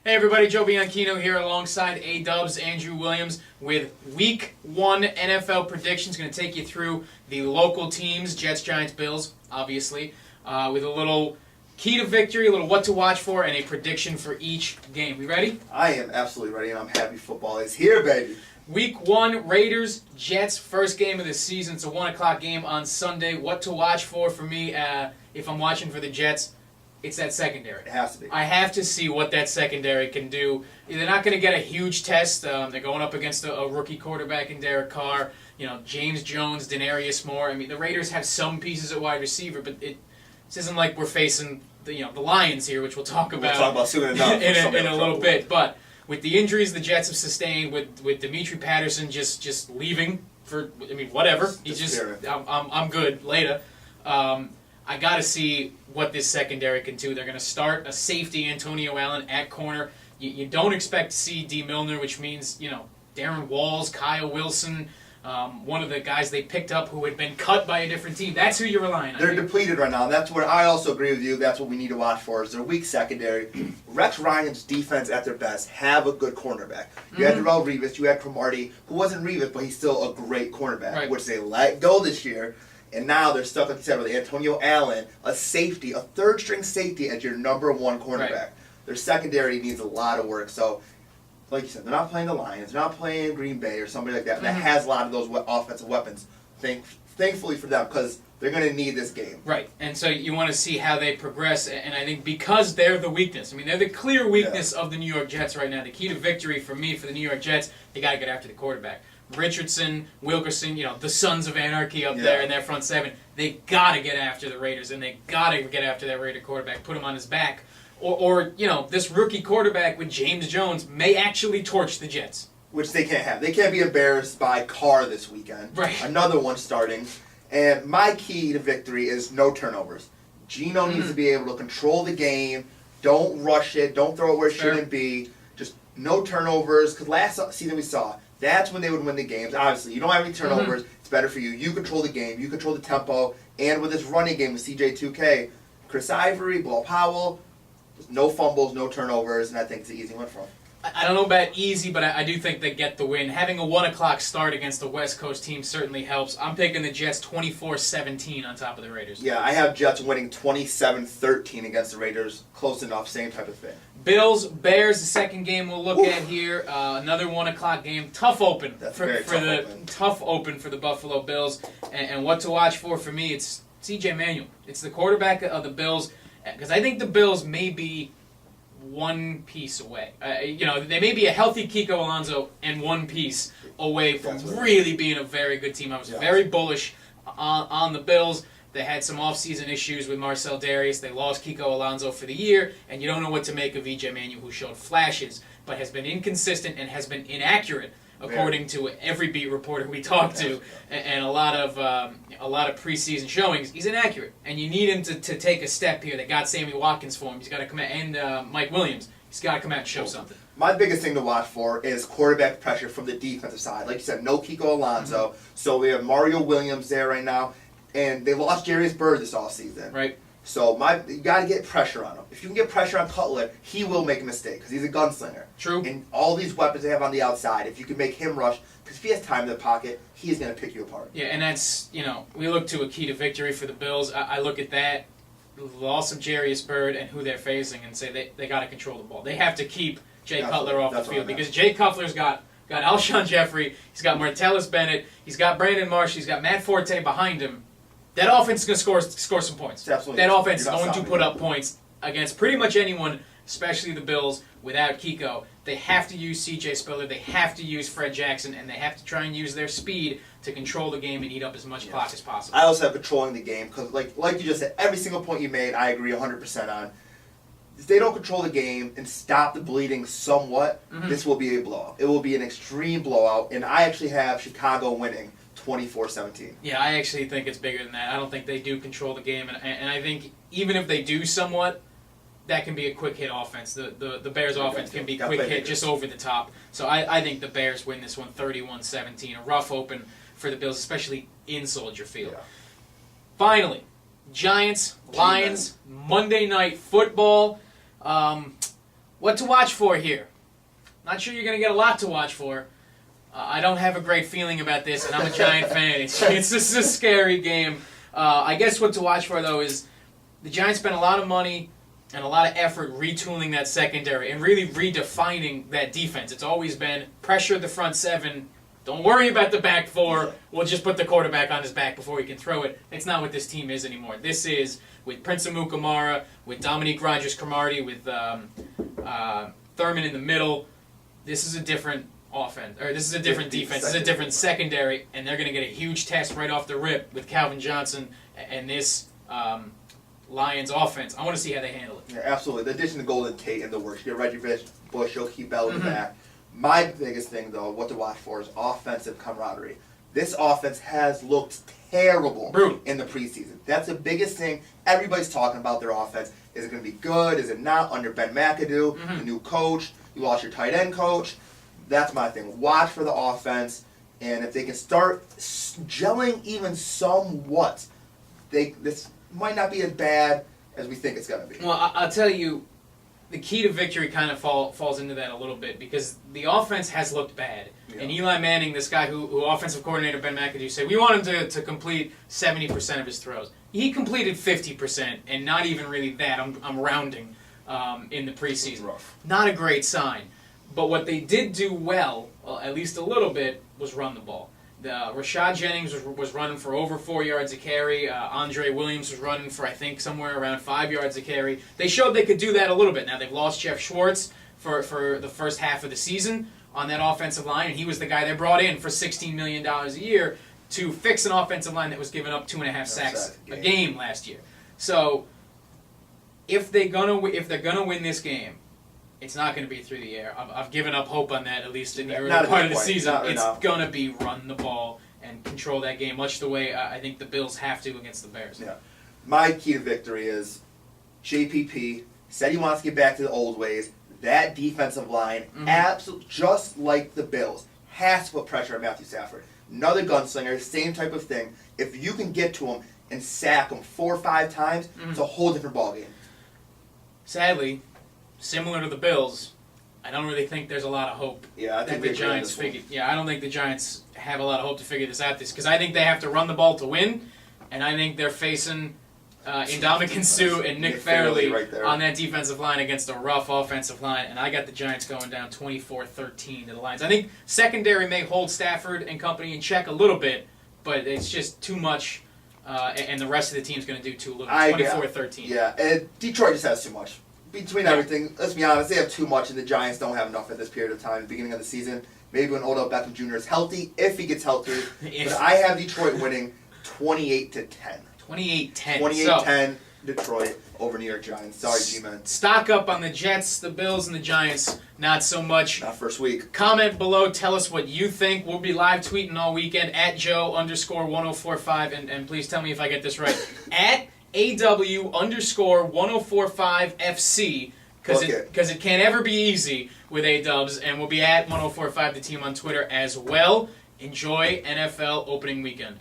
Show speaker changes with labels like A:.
A: Hey everybody, Joe Bianchino here alongside A-Dubs, Andrew Williams with Week 1 NFL predictions. Going to take you through the local teams, Jets, Giants, Bills, obviously, with a little key to victory, a little what to watch for, and a prediction for each game. We ready?
B: I am absolutely ready, and I'm happy football is here, baby.
A: Week 1, Raiders, Jets, first game of the season. It's a 1 o'clock game on Sunday. What to watch for me, if I'm watching for the Jets, it's that secondary.
B: It has to be.
A: I have to see what that secondary can do. They're not going to get a huge test. They're going up against a rookie quarterback in Derek Carr. You know, James Jones, Denarius Moore. I mean, the Raiders have some pieces at wide receiver, but this isn't like we're facing the Lions here, which we'll talk about.
B: We'll talk about soon enough
A: in a little bit. But with the injuries the Jets have sustained, with Dimitri Patterson just leaving for, whatever. I'm good later. I got to see what this secondary can do. They're going to start a safety, Antonio Allen, at corner. You don't expect to see D. Milner, which means, Darren Walls, Kyle Wilson, one of the guys they picked up who had been cut by a different team. That's who you're relying on.
B: They're depleted right now. That's what I also agree with you. That's what we need to watch for is their weak secondary. Rex Ryan's defense at their best have a good cornerback. You had Darrelle Revis, you had Cromartie, who wasn't Revis, but he's still a great cornerback, which they let go this year. And now they're stuck, like you said, with Antonio Allen, a safety, a third-string safety as your number one cornerback. Right. Their secondary needs a lot of work. So, like you said, they're not playing the Lions. They're not playing Green Bay or somebody like that that has a lot of those offensive weapons. Thankfully for them, because they're going to need this game.
A: Right. And so you want to see how they progress. And I think because they're the weakness. They're the clear weakness of the New York Jets right now. The key to victory for me, for the New York Jets, they got to get after the quarterback. Richardson, Wilkerson, the Sons of Anarchy up there in their front seven. They got to get after the Raiders, and they got to get after that Raider quarterback, put him on his back. Or this rookie quarterback with James Jones may actually torch the Jets.
B: Which they can't have. They can't be embarrassed by Carr this weekend.
A: Right.
B: Another one starting. And my key to victory is no turnovers. Geno needs to be able to control the game. Don't rush it. Don't throw it where it shouldn't be. Just no turnovers. Because last season we saw that's when they would win the games. Obviously, you don't have any turnovers. It's better for you. You control the game. You control the tempo. And with this running game with CJ2K, Chris Ivory, Bilal Powell, just no fumbles, no turnovers, and I think it's an easy win for them.
A: I don't know about easy, but I do think they get the win. Having a 1 o'clock start against the West Coast team certainly helps. I'm picking the Jets 24-17 on top of the Raiders.
B: Yeah, I have Jets winning 27-13 against the Raiders. Close enough, same type of thing.
A: Bills, Bears, the second game we'll look at here. Another 1 o'clock game. Tough open tough open for the Buffalo Bills. And what to watch for me, it's C.J. Manuel. It's the quarterback of the Bills. Because I think the Bills may be one piece away. They may be a healthy Kiko Alonso and one piece away from really being a very good team. I was very bullish on the Bills. They had some offseason issues with Marcel Darius. They lost Kiko Alonso for the year, and you don't know what to make of E.J. Manuel, who showed flashes, but has been inconsistent and has been inaccurate, according to every beat reporter we talked to, and a lot of preseason showings. He's inaccurate, and you need him to take a step here. They got Sammy Watkins for him. He's got to come out, and Mike Williams. He's got to come out and show something.
B: My biggest thing to watch for is quarterback pressure from the defensive side. Like you said, no Kiko Alonso, so we have Mario Williams there right now, and they lost Jarius Byrd this offseason.
A: Right.
B: So you got to get pressure on him. If you can get pressure on Cutler, he will make a mistake because he's a gunslinger.
A: True.
B: And all these weapons they have on the outside, if you can make him rush, because if he has time in the pocket, he is going to pick you apart.
A: Yeah, and that's, we look to a key to victory for the Bills. I look at that, the loss of Jarius Byrd and who they're facing and say they got to control the ball. They have to keep Jay Cutler off the field because Jay Cutler's got Alshon Jeffrey, he's got Martellus Bennett, he's got Brandon Marsh, he's got Matt Forte behind him. That offense is going to score some points.
B: Absolutely.
A: That offense is going to put up points against pretty much anyone, especially the Bills, without Kiko. They have to use C.J. Spiller, they have to use Fred Jackson, and they have to try and use their speed to control the game and eat up as much clock as possible.
B: I also have controlling the game because, like you just said, every single point you made, I agree 100% on. If they don't control the game and stop the bleeding somewhat, this will be a blowout. It will be an extreme blowout, and I actually have Chicago winning 24-17.
A: Yeah, I actually think it's bigger than that. I don't think they do control the game, and I think even if they do somewhat, that can be a quick hit offense. The Bears' offense can be quick hit just over the top. So I think the Bears win this one 31-17. A rough open for the Bills, especially in Soldier Field.
B: Yeah.
A: Finally, Giants, Lions, Monday Night Football. What to watch for here? Not sure you're going to get a lot to watch for. I don't have a great feeling about this, and I'm a Giant fan. It's just a scary game. I guess what to watch for, though, is the Giants spent a lot of money and a lot of effort retooling that secondary and really redefining that defense. It's always been pressure the front seven. Don't worry about the back four. We'll just put the quarterback on his back before he can throw it. It's not what this team is anymore. This is with Prince Amukamara, with Dominique Rodgers-Cromartie, with Thurman in the middle. This is a different offense, or this is a different defense. This is a different secondary, and they're going to get a huge test right off the rip with Calvin Johnson and this Lions offense. I want to see how they handle it.
B: Yeah, absolutely. The addition to Golden Tate in the works. You get Reggie Bush, you'll keep Bell in the back. My biggest thing, though, what to watch for is offensive camaraderie. This offense has looked terrible in the preseason. That's the biggest thing. Everybody's talking about their offense. Is it going to be good? Is it not? Under Ben McAdoo, the new coach. You lost your tight end coach. That's my thing. Watch for the offense, and if they can start gelling even somewhat, this might not be as bad as we think it's going to be.
A: Well, I'll tell you, the key to victory kind of falls into that a little bit because the offense has looked bad. Yeah. And Eli Manning, this guy who offensive coordinator Ben McAdoo said, we want him to complete 70% of his throws. He completed 50%, and not even really that. I'm rounding in the preseason. Not a great sign. But what they did do well, at least a little bit, was run the ball. Rashad Jennings was running for over 4 yards a carry. Andre Williams was running for, I think, somewhere around 5 yards a carry. They showed they could do that a little bit. Now, they've lost Jeff Schwartz for the first half of the season on that offensive line, and he was the guy they brought in for $16 million a year to fix an offensive line that was giving up 2.5 sacks a game last year. So, if they're gonna win this game, it's not going to be through the air. I've given up hope on that, at least in the early part of the season. It's going to be run the ball and control that game, much the way I think the Bills have to against the Bears.
B: Yeah. My key to victory is JPP said he wants to get back to the old ways. That defensive line, just like the Bills, has to put pressure on Matthew Stafford. Another gunslinger, same type of thing. If you can get to him and sack him 4 or 5 times, it's a whole different ballgame.
A: Sadly, similar to the Bills, I don't really think there's a lot of hope that the Giants figure. Yeah, I don't think the Giants have a lot of hope to figure this out. Because I think they have to run the ball to win, and I think they're facing Ndamukong Suh and Nick Fairley on that defensive line against a rough offensive line, and I got the Giants going down 24-13 to the Lions. I think secondary may hold Stafford and company in check a little bit, but it's just too much, and the rest of the team's going to do too little. 24-13.
B: Yeah, and Detroit just has too much. Between everything, let's be honest, they have too much, and the Giants don't have enough at this period of time, at the beginning of the season. Maybe when Odell Beckham Jr. is healthy, if he gets healthy. But I have Detroit winning 28-10.
A: 28-10.
B: 28-10, Detroit over New York Giants. Sorry, G-Man.
A: Stock up on the Jets, the Bills, and the Giants. Not so much.
B: Not first week.
A: Comment below. Tell us what you think. We'll be live tweeting all weekend at Joe_1045. And please tell me if I get this right. At AW_1045FC, because it can't ever be easy with A-dubs, and we'll be at 1045 the team on Twitter as well. Enjoy NFL opening weekend.